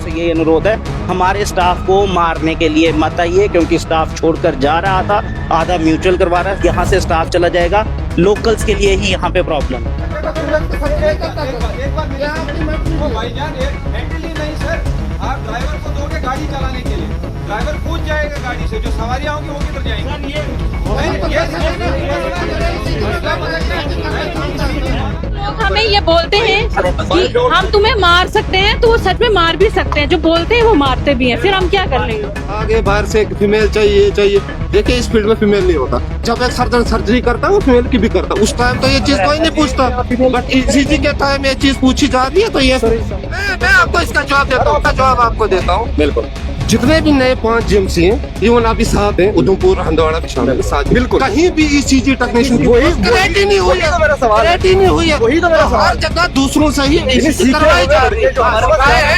से ये अनुरोध है, हमारे स्टाफ को मारने के लिए मत आइए, क्योंकि स्टाफ छोड़कर जा रहा था, आधा म्यूचुअल करवा रहा है। यहाँ से स्टाफ चला जाएगा, लोकल्स के लिए ही यहाँ पे प्रॉब्लम है। आप ड्राइवर को दोगे गाड़ी चलाने के लिए, ड्राइवर कूद जाएगा गाड़ी से, जो सवारियां होंगी वो किधर जाएंगी? लोग हमें ये बोलते हैं कि हम तुम्हें मार सकते हैं, तो वो सच में मार भी सकते हैं। जो बोलते हैं वो मारते भी हैं, फिर हम क्या कर लेंगे? आगे बाहर से एक फीमेल चाहिए। देखिए इस फील्ड में फीमेल नहीं होता। जब एक सर्जन सर्जरी करता है वो फीमेल की भी करता है। उस टाइम तो ये चीज कोई नहीं पूछता, बट ईसीजी के टाइम ये चीज पूछी जा रही है। तो ये मैं आपको इसका जवाब देता हूँ, जवाब आपको देता हूँ। बिल्कुल, जितने भी नए 5 जीएमसी हैं, इवन अभी 7 हैं, उधमपुर, हंदवाड़ा भी शामिल है 7। बिल्कुल, कहीं भी ईसीजी टेक्नीशियन की क्रेडिट ही नहीं हुई है, क्रेडिट ही नहीं हुई है। हर जगह दूसरों से ही करवाई जा रही है,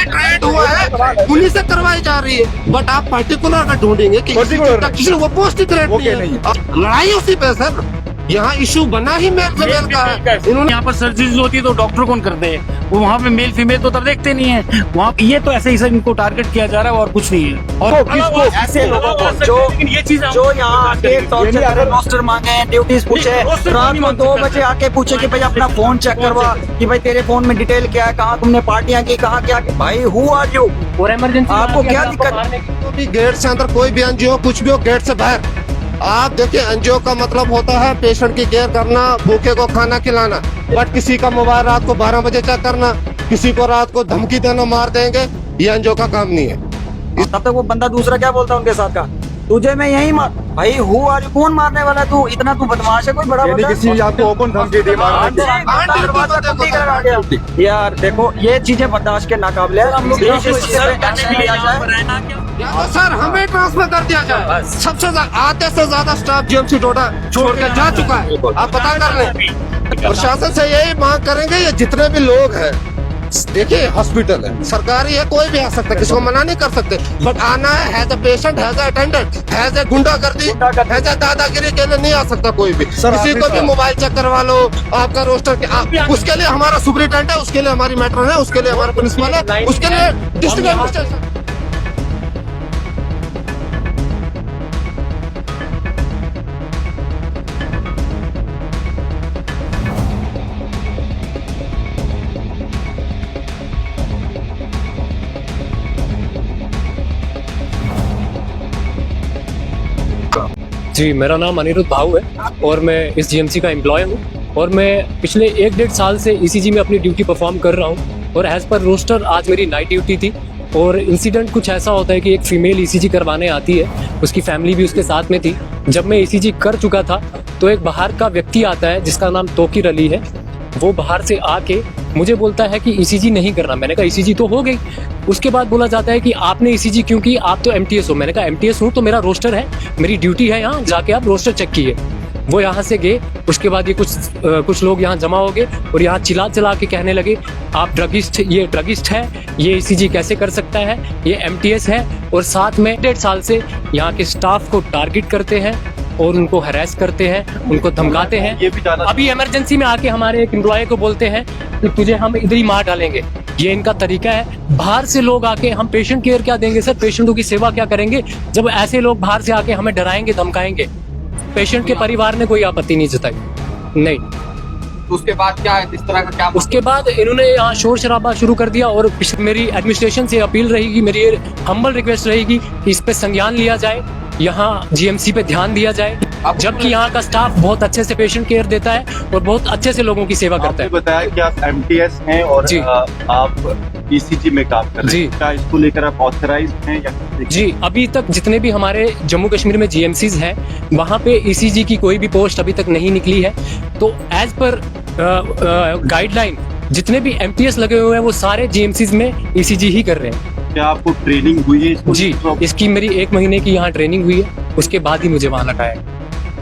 ट्रेड हुआ है उन्हीं से करवाई जा रही है। बट आप पर्टिकुलर का ढूंढेंगे कि टेक्नीशियन वो पोस्ट ही क्रेडिट नहीं है। लड़ाई उसी पे सर, यहाँ इशू बना ही मेल फीमेल का है। इन्होंने यहाँ पर सर्जरीज होती है तो डॉक्टर कौन करते हैं? वो वहाँ पे मेल फीमेल तो तब देखते नहीं है। वहाँ ये तो ऐसे ही सर इनको टारगेट किया जा रहा है और कुछ नहीं है। और किसको? ऐसे लोगों को लेकिन ये चीज जो यहाँ आके रोस्टर मांगे, ड्यूटीज पूछे, रात को 2 बजे आके पूछे कि भाई अपना फोन चेक करवा कि भाई तेरे फोन में डिटेल क्या है, कहाँ तुमने पार्टियां की, कहाँ क्या। भाई हु आर यू? और इमरजेंसी आपको क्या दिक्कत? गेट से अंदर कोई भी एनजीओ कुछ भी हो, गेट से बाहर आप देखिए। एनजीओ का मतलब होता है पेशेंट की केयर करना, भूखे को खाना खिलाना। बट किसी का मोबाइल रात को 12 बजे चेक करना, किसी को रात को धमकी देना, मार देंगे, ये एनजीओ का काम नहीं है। तब तक वो बंदा दूसरा क्या बोलता है उनके साथ का, तुझे मैं यही मार। भाई हु आर यू? कौन मारने वाला है? तू इतना तू बदमाश है? कोई बड़ा किसी आपको ओपन धमकी दे यार देखो ये चीजें बर्दाश्त के नाकाबिले है। सर हमें ट्रांसफर कर दिया जाए। सबसे आधे से ज्यादा स्टाफ जीएमसी डोडा छोड़ के जा चुका है, आप पता कर लें। प्रशासन से यही मांग करेंगे, ये जितने भी लोग हैं, देखिए हॉस्पिटल है, सरकारी है, कोई भी आ सकता है, किसी को मना नहीं कर सकते। बट आना है as a patient, as a attendant, as a गुंडागर्दी, एज ए दादागिरी के लिए नहीं आ सकता कोई भी। किसी को भी मोबाइल चेक करवा लो, आपका रोस्टर के उसके लिए हमारा सुपरिटेंडेंट है, उसके लिए हमारी मैट्रन है, उसके लिए हमारा प्रिंसिपल है, उसके लिए डिस्ट्रिक्ट एडमिनिस्ट्रेशन। जी, मेरा नाम अनिरुद्ध भाऊ है और मैं इस जीएमसी का एम्प्लॉय हूँ और मैं पिछले 1-1.5 साल से ईसीजी में अपनी ड्यूटी परफॉर्म कर रहा हूँ। और एज़ पर रोस्टर आज मेरी नाइट ड्यूटी थी और इंसिडेंट कुछ ऐसा होता है कि एक फ़ीमेल ईसीजी करवाने आती है, उसकी फैमिली भी उसके साथ में थी। जब मैं ईसीजी कर चुका था तो एक बाहर का व्यक्ति आता है जिसका नाम तोकीर अली है। वो बाहर से आके मुझे बोलता है कि ईसीजी नहीं करना। मैंने कहा ईसीजी तो हो गई। उसके बाद बोला जाता है कि आपने ईसीजी क्यों की, आप तो एमटीएस हो। मैंने कहा एमटीएस हूँ तो मेरा रोस्टर है, मेरी ड्यूटी है यहाँ जाके आप रोस्टर चेक किए। वो यहाँ से गए। उसके बाद ये कुछ लोग यहाँ जमा हो गए और यहाँ चिल्ला के कहने लगे आप ड्रगिस्ट, ये ड्रगिस्ट है, ये ईसीजी कैसे कर सकता है, ये एमटीएस है। और साथ में 1.5 साल से यहाँ के स्टाफ को टारगेट करते हैं और उनको हरास करते हैं, उनको धमकाते हैं। अभी इमरजेंसी में आके हमारे एक एम्प्लॉय को बोलते हैं कि तुझे हम इधर ही मार डालेंगे। ये इनका तरीका है। बाहर से लोग आके हम पेशेंट केयर क्या देंगे सर, पेशेंटों की सेवा क्या करेंगे जब ऐसे लोग बाहर से आके हमें डराएंगे, धमकाएंगे। पेशेंट के परिवार ने कोई आपत्ति नहीं जताई, नहीं। तो उसके बाद क्या है, इस तरह का क्या? उसके बाद इन्होंने यहाँ शोर शराबा शुरू कर दिया और मेरी एडमिनिस्ट्रेशन से अपील रहेगी, मेरी हम्बल रिक्वेस्ट रहेगी कि इस पे संज्ञान लिया जाए, यहाँ जीएमसी पे ध्यान दिया जाए। जबकि यहाँ का स्टाफ बहुत अच्छे से पेशेंट केयर देता है और बहुत अच्छे से लोगों की सेवा करता है। बताया कि आप एमटीएस हैं और आप ईसीजी में काम कर रहे हैं, क्या इसको लेकर आप ऑथराइज हैं या? जी, अभी तक जितने भी हमारे जम्मू कश्मीर में जीएमसीज हैं वहाँ पे ईसीजी की कोई भी पोस्ट अभी तक नहीं निकली है। तो एज पर गाइडलाइन जितने भी एमटीएस लगे हुए हैं वो सारे जीएमसीज में ईसीजी ही कर रहे हैं। क्या आपको ट्रेनिंग हुई है इसको? जी, इसकी मेरी 1 महीने की यहाँ ट्रेनिंग हुई है, उसके बाद ही मुझे वहाँ लगाया।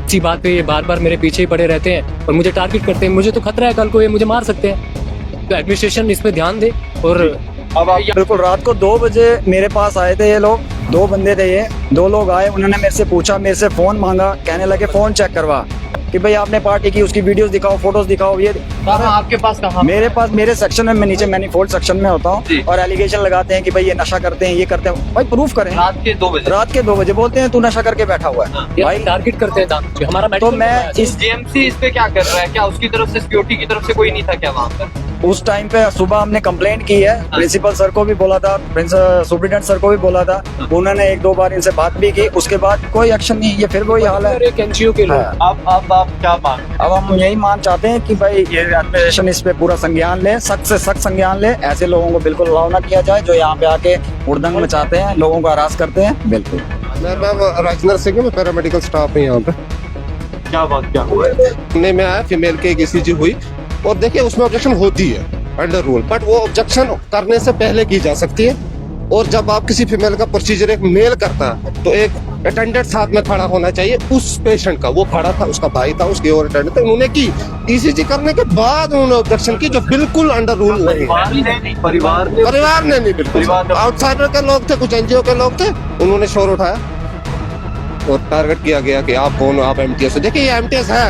इसी बात पे ये बार मेरे पीछे ही पड़े रहते हैं और मुझे टारगेट करते हैं। मुझे तो खतरा है कल को ये मुझे मार सकते हैं। तो एडमिनिस्ट्रेशन इस पे ध्यान दे। और अब आप बिल्कुल रात को 2 बजे मेरे पास आए थे ये लोग, दो बंदे थे ये, दो लोग आए, उन्होंने मेरे से पूछा, मेरे से फोन मांगा, कहने लगे फोन चेक करवा कि भाई आपने पार्टी की, उसकी वीडियोस दिखाओ, फोटोस दिखाओ। ये आपके पास कहाँ? मेरे पास, मेरे सेक्शन में, मैं नीचे मैनिफोल्ड सेक्शन में होता हूँ, और एलिगेशन लगाते हैं कि भाई ये नशा करते हैं, ये करते हैं। भाई प्रूफ करें। रात के 2 बजे बोलते हैं तू नशा करके बैठा हुआ है। भाई टारगेट करते हैं जानबूझ के। हमारा तो मैं इस जीएमसी इस पे क्या कर रहा है? क्या उसकी तरफ से सिक्योरिटी की तरफ से कोई नहीं था क्या वहाँ पर? उस टाइम पे सुबह हमने कंप्लेंट की है, प्रिंसिपल सर को भी बोला था, सुप्रिटेंडेंट सर को भी बोला था, उन्होंने 1-2 बार इनसे बात भी की, उसके बाद कोई एक्शन नहीं। ये फिर वही हाल है। एक एनजीओ के लोग। आप क्या मांग? अब हम यही मान चाहते हैं कि भाई ये एडमिनिस्ट्रेशन इस पे पूरा संज्ञान ले, सख्त से सख्त संज्ञान ले। ऐसे लोगों को बिल्कुल अलाउ ना किया जाए जो यहाँ पे आके हुड़दंग मचाते हैं, लोगों को हरास करते हैं। बिल्कुल। मैम राजनर सिंह, मैं पैरामेडिकल स्टाफ है यहाँ पे। क्या बात क्या हुआ? सुनने में आया फीमेल की एक ईसीजी हुई, और देखिए उसमें ऑब्जेक्शन होती है अंडर रूल, बट वो ऑब्जेक्शन करने से पहले की जा सकती है। और जब आप किसी फीमेल का प्रोसीजर एक मेल करता है तो एक अटेंडेंट साथ में खड़ा होना चाहिए उस पेशेंट का। वो खड़ा था, उसका भाई था, उसकी और अटेंडेंट था। उन्होंने की ईसीजी करने के बाद उन्होंने ऑब्जेक्शन की, जो बिल्कुल अंडर रूल नहीं है। परिवार ने नहीं, बिल्कुल आउटसाइडर के लोग थे, कुछ एनजीओ के लोग थे, उन्होंने शोर उठाया और टारगेट किया गया कि आप कौन, आप एमटीएस। देखिए ये एमटीएस है,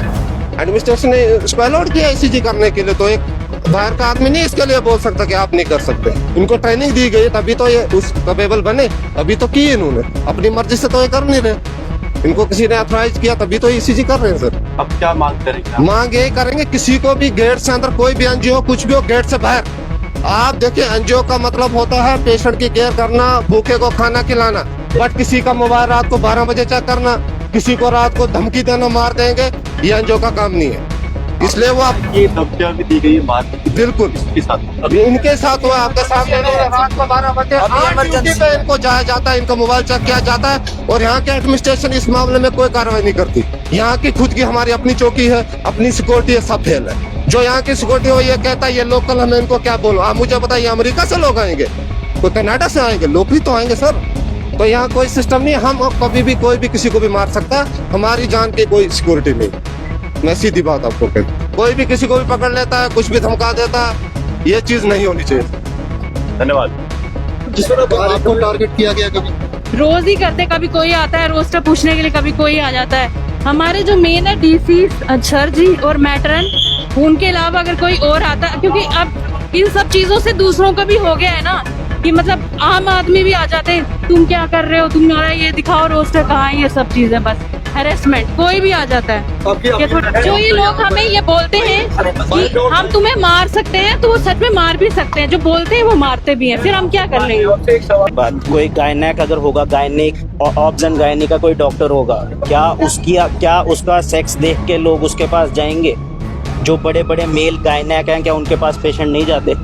एडमिनिस्ट्रेशन ने इसको अलॉट किया ईसीजी करने के लिए, तो एक बाहर का आदमी नहीं इसके लिए बोल सकता कि आप नहीं कर सकते। इनको ट्रेनिंग दी गई तभी तो ये उस कैपेबल बने, अभी तो की इन्होंने, अपनी मर्जी से तो ये कर नहीं रहे। इनको किसी ने अथॉराइज किया तभी तो ईसीजी कर रहे हैं सर। अब क्या मांग करेंगे? मांग यही करेंगे, किसी को भी गेट से अंदर, कोई भी एनजीओ कुछ भी हो, गेट से बाहर। आप देखिए एनजीओ का मतलब होता है पेशेंट की केयर करना, भूखे को खाना खिलाना, बट किसी का मोबाइल रात को 12 बजे चेक करना, किसी को रात को धमकी देना, मार देंगे, ये एनजीओ का काम नहीं है। इसलिए वो आप ये धमकियां भी दी गई है, मार बिल्कुल इसके साथ अभी इनके साथ हुआ, आपके साथ रात को 12 बजे ड्यूटी पे इनको जाया जाता है, इनका मोबाइल चेक किया जाता है, और यहाँ के एडमिनिस्ट्रेशन इस मामले में कोई कार्रवाई नहीं करती। यहाँ की खुद की हमारी अपनी चौकी है, अपनी सिक्योरिटी है, सब फेल है। जो यहाँ की सिक्योरिटी हो ये कहता है ये लोकल, हमें इनको क्या बोलो। आप मुझे बताइए, अमेरिका से लोग आएंगे, कोई कनाडा से आएंगे, लोग भी तो आएंगे सर। तो यहाँ कोई सिस्टम नहीं, हम कभी भी कोई भी किसी को भी मार सकता है, हमारी जान की कोई सिक्योरिटी नहीं। मैं सीधी बात आपको कहता हूँ, कोई भी किसी को भी पकड़ लेता है, कुछ भी धमका देता है, ये चीज नहीं होनी चाहिए। धन्यवाद। जिस तरह आपको टारगेट किया गया, कभी रोज ही करते, कभी कोई आता है रोस्टर पूछने के लिए, कभी कोई आ जाता है। हमारे जो मेन है डीसी सर जी और मैट्रन, उनके अलावा अगर कोई और आता, क्योंकि अब इन सब चीजों से दूसरों का भी हो गया है ना, कि मतलब आम आदमी भी आ जाते हैं, तुम क्या कर रहे हो, तुम्हारा ये दिखाओ रोस्टर कहाँ है, ये सब चीजें, बस हैरेसमेंट कोई भी आ जाता है। जो ये लोग हमें ये बोलते हैं कि हम तुम्हें मार सकते हैं, तो वो सच में मार भी सकते हैं। जो बोलते हैं वो मारते भी हैं, फिर हम क्या कर लेंगे? बात कोई गायनेक अगर होगा, गायनेक ऑब्जन गायनी का कोई डॉक्टर होगा, क्या उसका सेक्स देख के लोग उसके पास जाएंगे? जो बड़े बड़े मेल गायनेक हैं, क्या उनके पास पेशेंट नहीं जाते?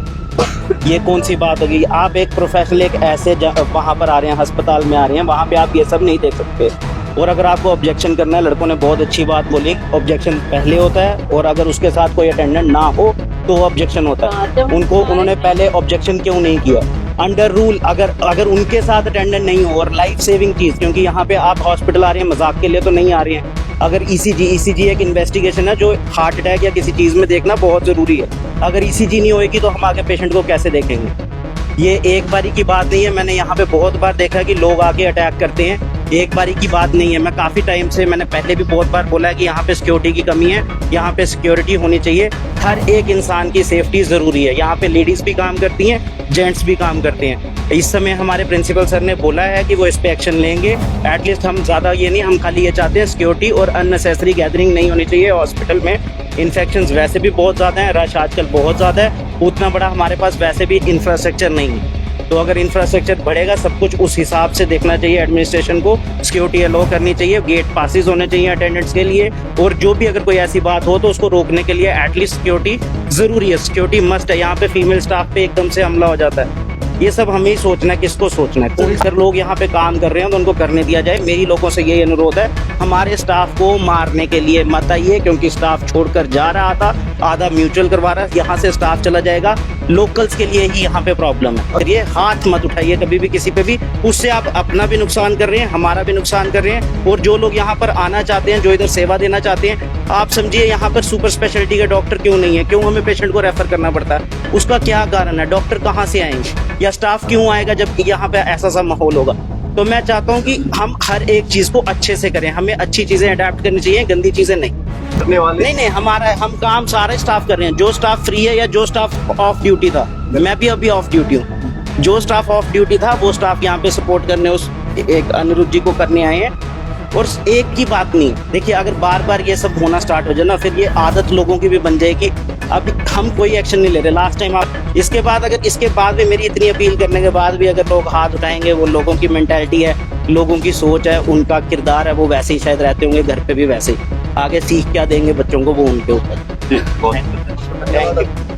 ये कौन सी बात होगी? आप एक प्रोफेशनल एक ऐसे वहाँ पर आ रहे हैं, अस्पताल में आ रहे हैं, वहाँ पे आप ये सब नहीं देख सकते। और अगर आपको ऑब्जेक्शन करना है, लड़कों ने बहुत अच्छी बात बोली, ऑब्जेक्शन पहले होता है, और अगर उसके साथ कोई अटेंडेंट ना हो तो ऑब्जेक्शन होता है। उन्होंने पहले ऑब्जेक्शन क्यों नहीं किया? अंडर रूल अगर उनके साथ अटेंडेंट नहीं हो, और लाइफ सेविंग चीज़, क्योंकि यहाँ पे आप हॉस्पिटल आ रहे हैं, मजाक के लिए तो नहीं आ रहे हैं। अगर ईसीजी एक इन्वेस्टिगेशन है, जो हार्ट अटैक या किसी चीज़ में देखना बहुत ज़रूरी है। अगर ईसीजी नहीं होएगी तो हम आगे पेशेंट को कैसे देखेंगे? ये एक बारी की बात नहीं है, मैंने यहाँ पे बहुत बार देखा कि लोग आके अटैक करते हैं, एक बारी की बात नहीं है। मैं काफ़ी टाइम से, मैंने पहले भी बहुत बार बोला है कि यहाँ पे सिक्योरिटी की कमी है, यहाँ पे सिक्योरिटी होनी चाहिए। हर एक इंसान की सेफ्टी ज़रूरी है। यहाँ पे लेडीज़ भी काम करती हैं, जेंट्स भी काम करते हैं। इस समय हमारे प्रिंसिपल सर ने बोला है कि वो इस पे एक्शन लेंगे। एटलीस्ट हम ज़्यादा ये नहीं, हम खाली ये चाहते हैं सिक्योरिटी और अननेसेसरी गैदरिंग नहीं होनी चाहिए हॉस्पिटल में। इन्फेक्शंस वैसे भी बहुत ज़्यादा हैं, रश आजकल बहुत ज़्यादा है, उतना बड़ा हमारे पास वैसे भी इंफ्रास्ट्रक्चर नहीं है। तो अगर इंफ्रास्ट्रक्चर बढ़ेगा, सब कुछ उस हिसाब से देखना चाहिए। एडमिनिस्ट्रेशन को सिक्योरिटी अलो करनी चाहिए, गेट पासिस होने चाहिए अटेंडेंट्स के लिए, और जो भी अगर कोई ऐसी बात हो तो उसको रोकने के लिए एटलीस्ट सिक्योरिटी ज़रूरी है, सिक्योरिटी मस्ट है। यहाँ पे फीमेल स्टाफ पे एकदम से हमला हो जाता है। ये सब हमें ही सोचना है, किसको सोचना है। कौन सर लोग यहाँ पे काम कर रहे हैं तो उनको करने दिया जाए। मेरी लोगों से यही अनुरोध है, हमारे स्टाफ को मारने के लिए मत आइए, क्योंकि स्टाफ छोड़कर जा रहा था, आधा म्यूचुअल करवा रहा है, यहाँ से स्टाफ चला जाएगा। लोकल्स के लिए ही यहाँ पे प्रॉब्लम है। और ये हाथ मत उठाइए कभी भी किसी पे भी, उससे आप अपना भी नुकसान कर रहे हैं, हमारा भी नुकसान कर रहे हैं। और जो लोग यहाँ पर आना चाहते हैं, जो इधर सेवा देना चाहते हैं, आप समझिए यहाँ पर सुपर स्पेशलिटी के डॉक्टर क्यों नहीं है, क्यों हमें पेशेंट को रेफर करना पड़ता है, उसका क्या कारण है? डॉक्टर कहाँ से आएंगे या स्टाफ क्यों आएगा जब यहाँ पे ऐसा सा माहौल होगा? तो मैं चाहता हूँ कि हम हर एक चीज को अच्छे से करें, हमें अच्छी चीजें अडेप्ट करनी चाहिए, गंदी चीजें नहीं। करने वाले नहीं, हम काम सारे स्टाफ कर रहे हैं, जो स्टाफ फ्री है या जो स्टाफ ऑफ ड्यूटी था, मैं भी अभी ऑफ ड्यूटी हूँ, जो स्टाफ ऑफ ड्यूटी था वो स्टाफ यहाँ पे सपोर्ट करने उस एक अनिरुद्ध जी को करने आए हैं। और एक की बात नहीं, देखिए अगर बार बार ये सब होना स्टार्ट हो जाए ना, फिर ये आदत लोगों की भी बन जाएगी। अभी हम कोई एक्शन नहीं ले रहे, लास्ट टाइम आप इसके बाद भी मेरी इतनी अपील करने के बाद भी अगर लोग हाथ उठाएंगे, वो लोगों की मेंटालिटी है, लोगों की सोच है, उनका किरदार है, वो वैसे ही शायद रहते होंगे घर पे भी वैसे ही। आगे सीख क्या देंगे बच्चों को वो उनके ऊपर। बहुत थैंक यू।